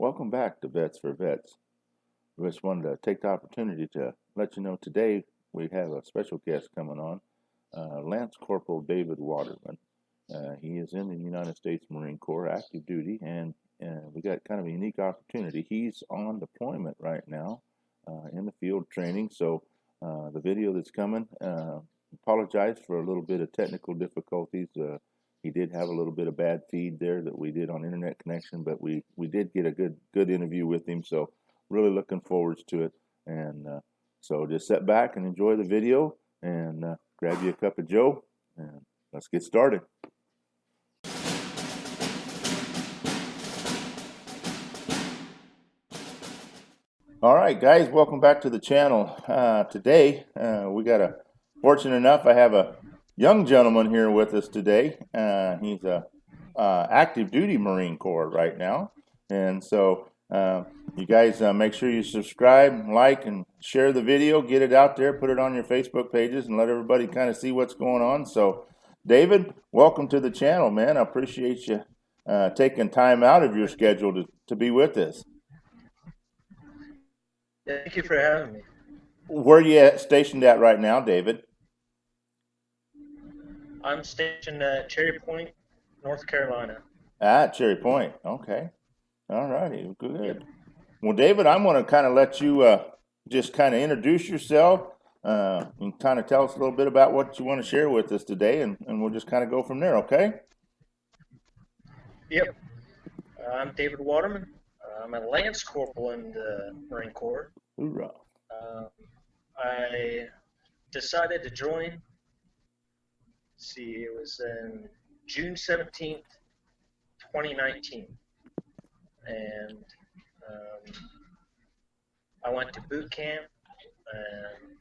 Welcome back to Vets for Vets. We just wanted to take the opportunity to let you know today we have a special guest coming on, Lance Corporal David Waterman. He is in the United States Marine Corps, active duty, and we got kind of a unique opportunity. He's on deployment right now in the field training, so the video that's coming, apologize for a little bit of technical difficulties. He did have a little bit of bad feed there that we did on internet connection, but we did get a good interview with him, so really looking forward to it. And so just sit back and enjoy the video and grab you a cup of joe and let's get started. All right, guys, welcome back to the channel. Today we got fortunate enough, I have a young gentleman here with us today. He's a active duty Marine Corps right now, and so you guys make sure you subscribe, like, and share the video. Get it out there, put it on your Facebook pages, and let everybody kind of see what's going on. So, David, welcome to the channel, man. I appreciate you taking time out of your schedule to be with us. Thank you for having me. Where are you stationed at right now, David? I'm stationed at Cherry Point, North Carolina. Cherry Point. Okay. All righty. Good. Yep. Well, David, I'm going to kind of let you just kind of introduce yourself and kind of tell us a little bit about what you want to share with us today, and we'll just kind of go from there, okay? Yep. I'm David Waterman. I'm a Lance Corporal in the Marine Corps. Hoorah. I decided to join. It was in June 17th, 2019. And I went to boot camp, and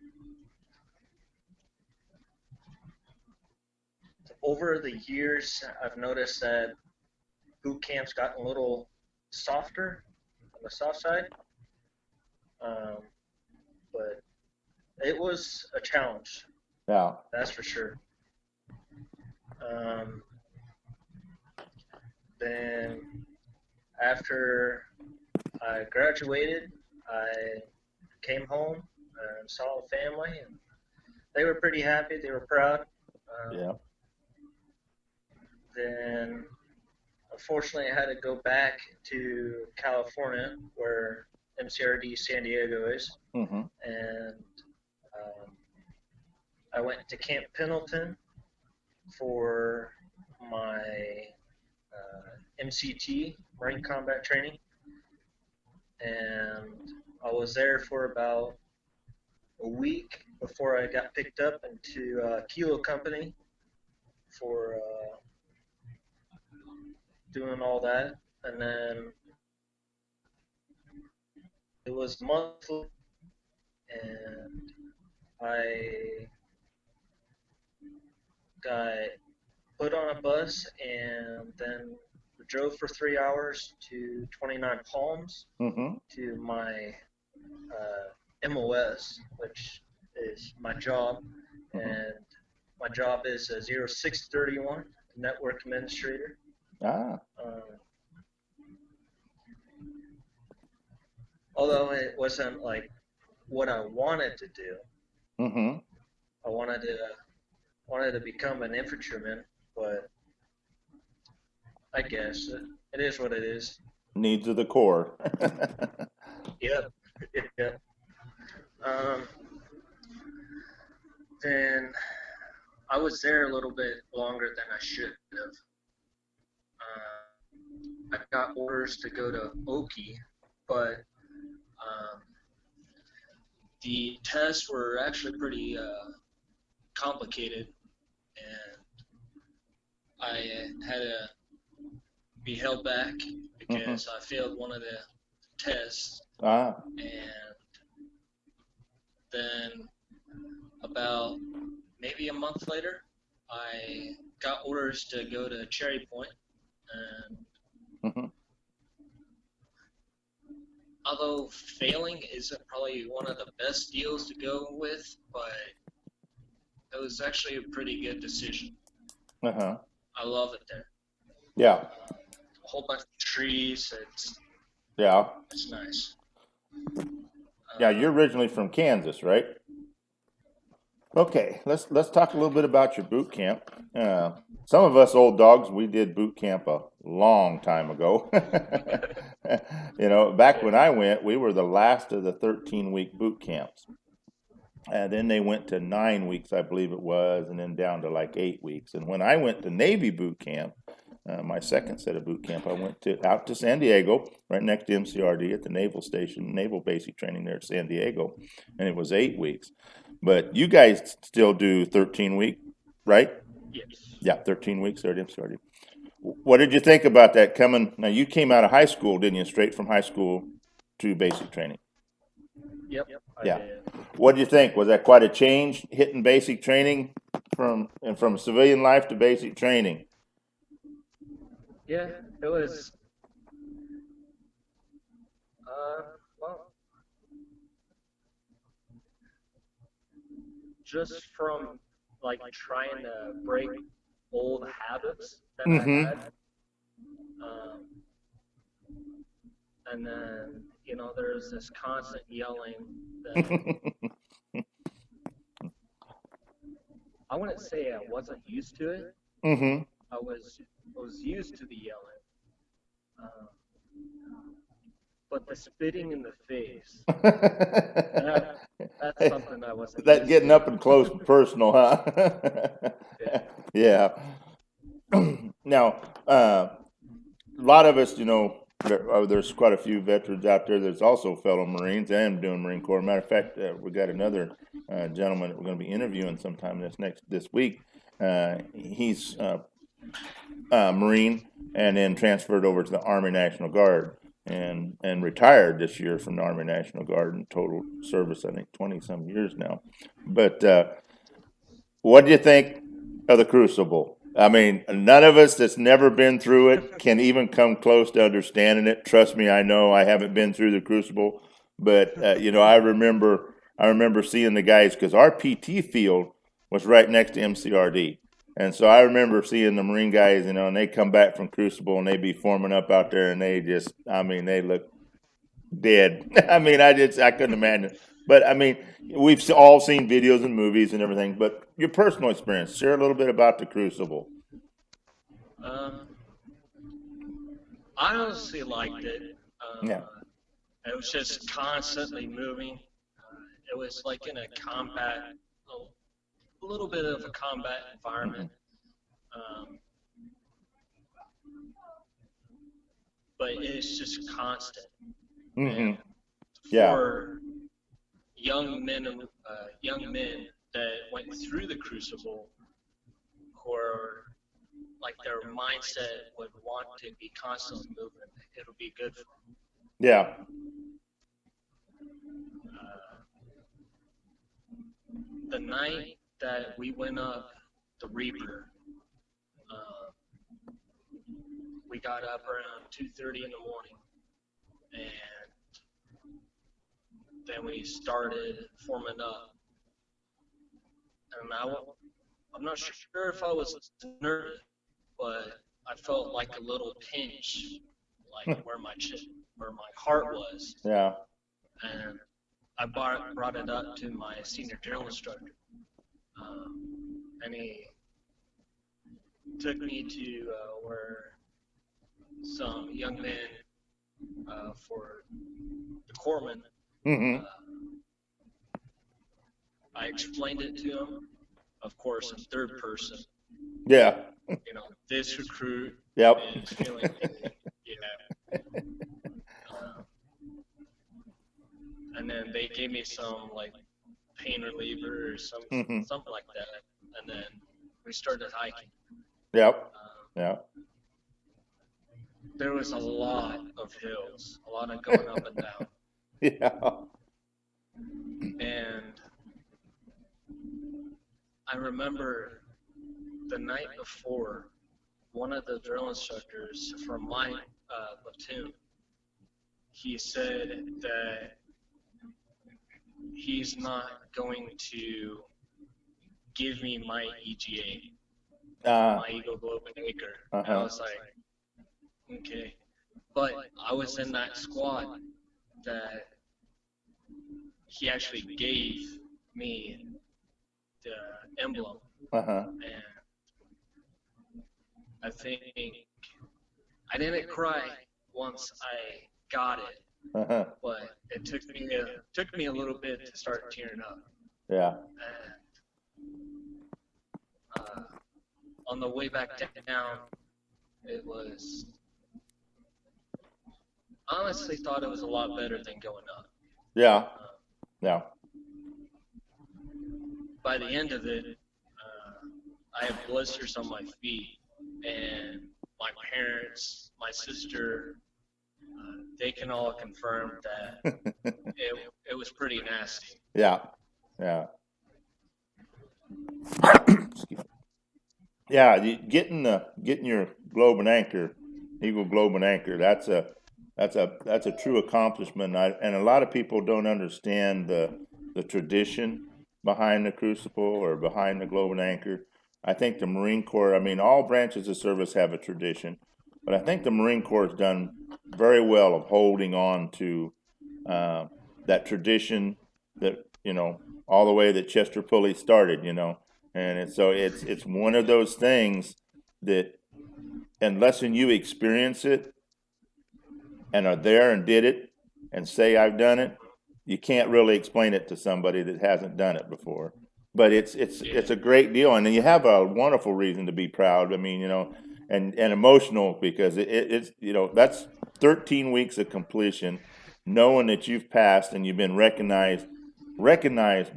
over the years, I've noticed that boot camp's gotten a little softer on the soft side, but it was a challenge. Yeah, that's for sure. Then after I graduated, I came home and saw the family, and they were pretty happy. They were proud. Yeah. Then, unfortunately, I had to go back to California, where MCRD San Diego is, Mm-hmm. and I went to Camp Pendleton for my MCT, Marine Combat Training, and I was there for about a week before I got picked up into Kilo Company for doing all that, and then it was monthly, and I got put on a bus and then drove for 3 hours to 29 Palms, Mm-hmm. to my MOS, which is my job, Mm-hmm. and my job is a 0631 network administrator. Although it wasn't like what I wanted to do. Mm-hmm. I wanted to become an infantryman, but I guess it is what it is. Needs of the Corps. Yep. Yep. Then I was there a little bit longer than I should have. I got orders to go to Oki, but the tests were actually pretty complicated, and I had to be held back because I failed one of the tests. And then about maybe a month later, I got orders to go to Cherry Point, and although failing isn't probably one of the best deals to go with, but it was actually a pretty good decision. I love it there. Yeah. A whole bunch of trees. It's Yeah. It's nice. Yeah, you're originally from Kansas, right? Okay, let's talk a little bit about your boot camp. Some of us old dogs, we did boot camp a long time ago. You know, back Yeah. when I went, we were the last of the 13-week boot camps. And then they went to 9 weeks, I believe it was, and then down to like 8 weeks. And when I went to Navy boot camp, my second set of boot camp, I went out to San Diego, right next to MCRD at the Naval Station, Naval Basic Training there at San Diego, and it was 8 weeks. But you guys still do 13-week, right? Yes. Yeah, 13 weeks there at MCRD. What did you think about that coming? Now you came out of high school, didn't you? Straight from high school to basic training. Yep. I Yeah. did. What do you think? Was that quite a change hitting basic training from civilian life to basic training? Yeah. It was. Well, just from like trying to break old habits that I Mm-hmm. had, um, and then there's this constant yelling that I wouldn't say I wasn't used to it. Mm-hmm. I was used to the yelling, um, but the spitting in the face, that that's something I wasn't That used getting to. up and close and personal, huh? Yeah. Yeah. Now, a lot of us, there's quite a few veterans out there. There's also fellow Marines and doing Marine Corps. Matter of fact, we got another gentleman that we're going to be interviewing sometime this week. He's Marine and then transferred over to the Army National Guard and retired this year from the Army National Guard in total service. I think 20 some years now. But what do you think of the Crucible? I mean, none of us that's never been through it can even come close to understanding it. Trust me, I know I haven't been through the Crucible, but I remember seeing the guys because our PT field was right next to MCRD, and so I remember seeing the Marine guys, and they come back from Crucible and they be forming up out there, and I mean, they look dead. I mean, I couldn't imagine. But I mean, we've all seen videos and movies and everything. But your personal experience, share a little bit about the Crucible. Um, I honestly liked it. Yeah. It was just constantly moving. It was like in a little bit of a combat Mm-hmm. environment, um, but it's just constant. And Mm-hmm. Yeah. for young men that went through the Crucible, who are like their mindset would want to be constantly moving, it'll be good for Yeah. them. The night that we went up the Reaper, uh, we got up around 2:30 in the morning, and then we started forming up. And I'm not sure if I was nervous, but I felt like a little pinch, like where my heart was, Yeah. and I brought it up to my senior drill instructor, and he took me to where some young men for the corpsman. Mm-hmm. Uh, I explained it to him, of course, in third person. Yeah. This recruit Yep. is feeling anything, you know. Uh, and then they gave me some like pain reliever or Mm-hmm. something like that, and then we started hiking. Yep. Um, Yep. there was a lot of hills, a lot of going up and down, Yeah. and I remember the night before, one of the drill instructors from my platoon, he said that he's not going to give me my EGA, Uh. my Eagle Globe and Acre. And I Uh-huh. was like, okay. but I was in that squad that he actually gave me the emblem, Uh-huh. and I think I didn't cry once I got it, Uh-huh. but it took me a little bit to start tearing up. Yeah. And on the way back down, it was honestly thought it was a lot better than going up. Yeah. Yeah. By the end of it, I have blisters on my feet, and my parents, my sister, they can all confirm that it was pretty nasty. Yeah. Yeah. Yeah, getting your globe and anchor, Eagle globe and anchor. That's a true accomplishment. And a lot of people don't understand the tradition behind the Crucible or behind the globe and anchor. I think the Marine Corps. I mean, all branches of service have a tradition, but I think the Marine Corps has done very well of holding on to uh, that tradition that all the way that Chester Pulley started. And it's one of those things that unless you experience it and are there and did it and say I've done it, you can't really explain it to somebody that hasn't done it before. But it's a great deal, and you have a wonderful reason to be proud. I mean, and emotional because it's that's 13 weeks of completion, knowing that you've passed and you've been recognized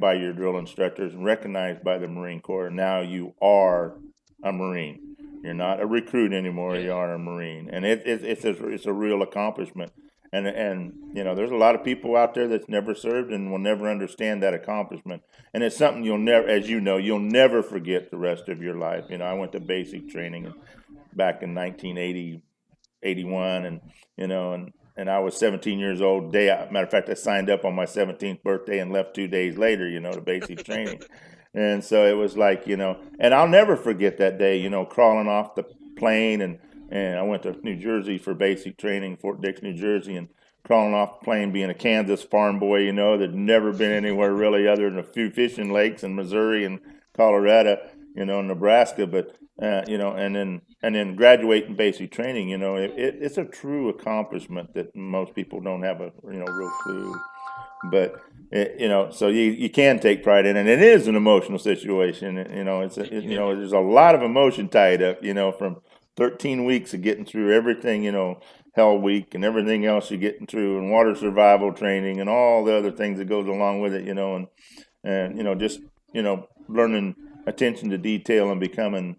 by your drill instructors and recognized by the Marine Corps. Now you are a Marine. You're not a recruit anymore. You are a Marine, and it's a real accomplishment. And there's a lot of people out there that's never served and will never understand that accomplishment. And it's something you'll never, as you'll never forget the rest of your life. I went to basic training back in 1980, 81, and I was 17 years old. Matter of fact, I signed up on my 17th birthday and left 2 days later. To basic training. And so it was like, and I'll never forget that day, crawling off the plane and I went to New Jersey for basic training, Fort Dix, New Jersey, and crawling off the plane, being a Kansas farm boy, that'd never been anywhere really other than a few fishing lakes in Missouri and Colorado, Nebraska, but and then graduating basic training, it's a true accomplishment that most people don't have a real clue. But so you can take pride in it, and it is an emotional situation. There's a lot of emotion tied up, from 13 weeks of getting through everything, Hell Week and everything else you're getting through, and water survival training and all the other things that goes along with it, and just learning attention to detail and becoming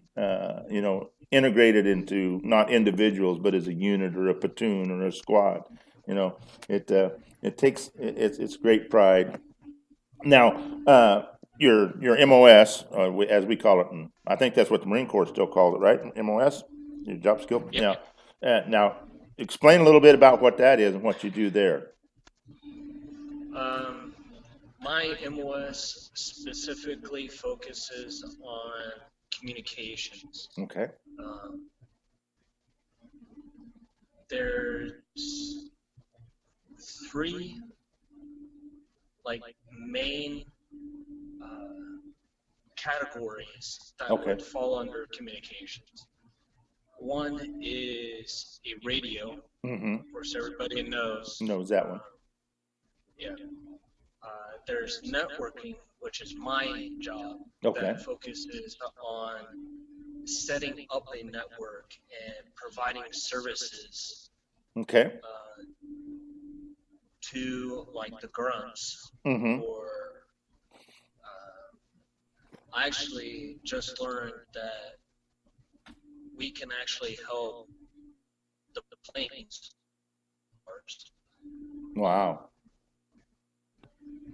integrated into not individuals but as a unit or a platoon or a squad. It's great pride. Now, your MOS, as we call it, and I think that's what the Marine Corps still calls it, right? MOS, your job skill. Yeah. Now, explain a little bit about what that is and what you do there. My MOS specifically focuses on communications. Okay. There's 3 main categories that would fall under communications. One is a radio. Of course, everybody knows that one. Yeah. There's networking, which is my job. That focuses on setting up a network and providing services. Okay. To the grunts, or I actually just learned that we can actually help the planes first. Wow.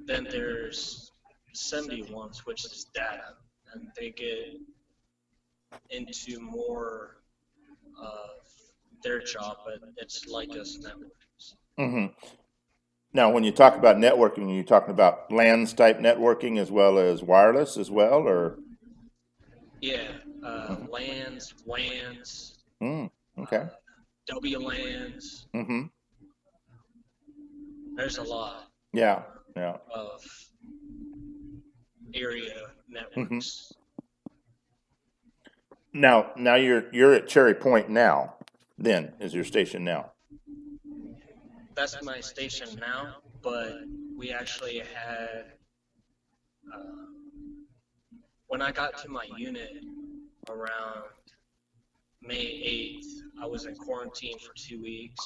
Then there's 71s, which is data, and they get into more of their job, but it's like us networks. Now, when you talk about networking, are you talking about LANs type networking as well as wireless as well, or? Yeah, LANs, WANs. Okay. W lands. Mm-hmm. There's a lot Yeah. Yeah. of area Mm-hmm. networks. Now you're at Cherry Point now. Then is your station now? That's my station now, but we actually had, uh, when I got to my unit around May 8th, I was in quarantine for 2 weeks,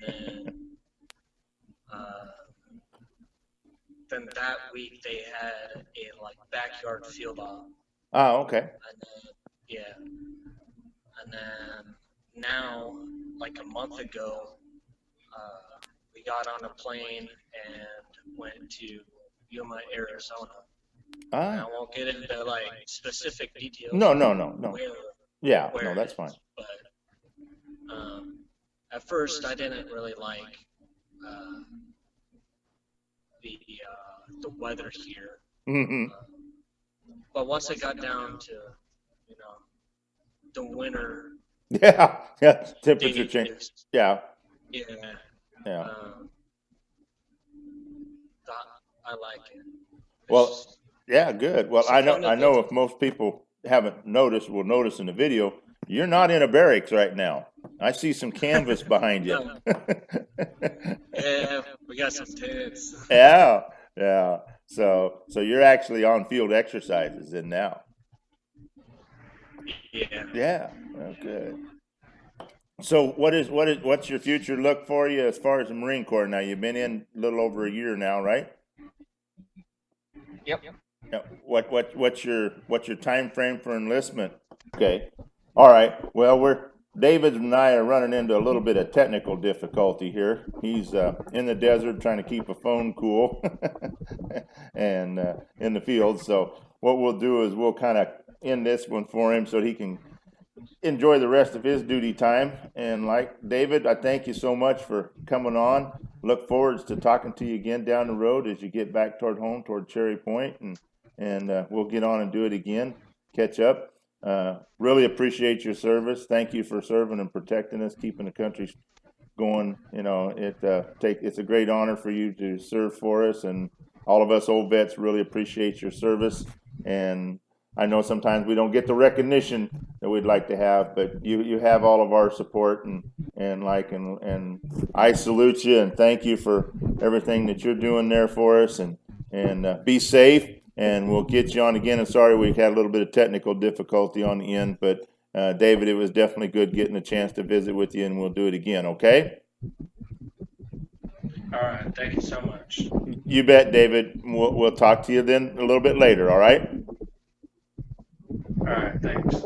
and uh, then that week they had a like backyard field op, Oh, okay. and then yeah, and then now like a month ago, we got on a plane and went to Yuma, Arizona. And I Ah. won't get into like specific details No, on no, no, no. where Yeah, where no, it that's is, fine. but at first I didn't really like uh, the weather here. Mm-hmm. But once it got down to, you know, the winter Yeah, yeah. Temperature change. days, Yeah, yeah, yeah. that, I like it. Well, yeah, good. Well, It's a I know, fun I know. adventure. If most people haven't noticed, will notice in the video, you're not in a barracks right now. I see some canvas behind you. No, yeah, we got some tents. Yeah, yeah. So you're actually on field exercises in now. Yeah. Yeah. Oh, good. So what's your future look for you as far as the Marine Corps now? You've been in a little over a year now, right? Yep. Yeah. What's your time frame for enlistment? Okay. All right. Well, David and I are running into a little bit of technical difficulty here. He's in the desert trying to keep a phone cool, and in the field. So what we'll do is we'll kind of end this one for him so he can enjoy the rest of his duty time. And like David, I thank you so much for coming on. Look forward to talking to you again down the road as you get back toward home, toward Cherry Point, and we'll get on and do it again, catch up. Really appreciate your service. Thank you for serving and protecting us, keeping the country going. You know, it's a great honor for you to serve for us, and all of us old vets really appreciate your service. And I know sometimes we don't get the recognition that we'd like to have, but you have all of our support, and I salute you and thank you for everything that you're doing there for us, and be safe, and we'll get you on again. And sorry we had a little bit of technical difficulty on the end, but David, it was definitely good getting a chance to visit with you, and we'll do it again, okay? All right. Thank you so much. You bet, David. We'll talk to you then a little bit later, all right? All right. Thanks.